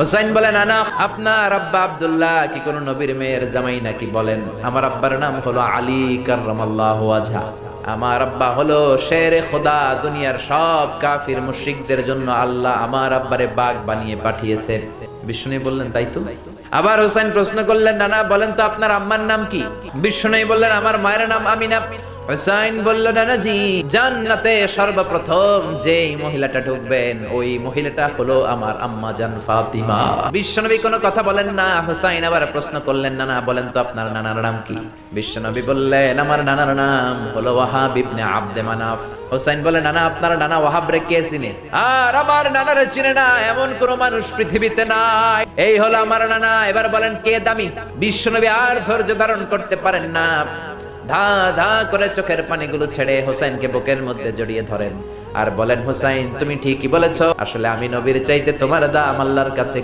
হুসাইন বলে, নানা আপনার আব্বা আব্দুল্লাহ কি কোন নবীর মেয়ের জামাই নাকি? বলেন, আমার আব্বার নাম হলো আলী কাররামাল্লাহু ওয়াজহা। আমার আব্বা হলো শেরে খোদা, দুনিয়ার সব কাফির মুশরিকদের জন্য আল্লাহ আমার আব্বারে বাঘ বানিয়ে পাঠিয়েছে। বিষ্ণু বললেন, তাই তো। আবার হুসাইন প্রশ্ন করলেন, নানা বলেন তো আপনার আম্মার নাম কি? বিষ্ণু বললেন, আমার মায়ের নাম আমিনা। হুসাইন বলল, নানাজি জান্নাতে সর্বপ্রথম যেই মহিলাটা ঢুকবেন ওই মহিলাটা হলো আমার আম্মা জান ফাতিমা। বিশ্বনবী কোনো কথা বলেন না। হুসাইন আবার প্রশ্ন করলেন, নানা বলেন তো আপনার নানার নাম কি? বিশ্বনবী বললেন, আমার নানার নাম হলো ওয়াহাব ইবনে আব্দে মানাফ। হুসাইন বলে, নানা আপনার নানা ওয়াহাব রে কে চিনে? আর আমার নানারে চিনে না এমন কোন মানুষ পৃথিবীতে নাই। এই হলো আমার নানা। এবার বলেন কে দামি? বিশ্বনবী আর ধৈর্য ধারণ করতে পারেন না, ধা ধা করে চোখের পানিগুলো ছেড়ে হোসেনকে বুকের মধ্যে জড়িয়ে ধরেন আর বলেন, হোসাইন তুমি ঠিকই বলেছ, আসলে আমি নবীর চাইতে তোমার দাম আল্লাহর কাছে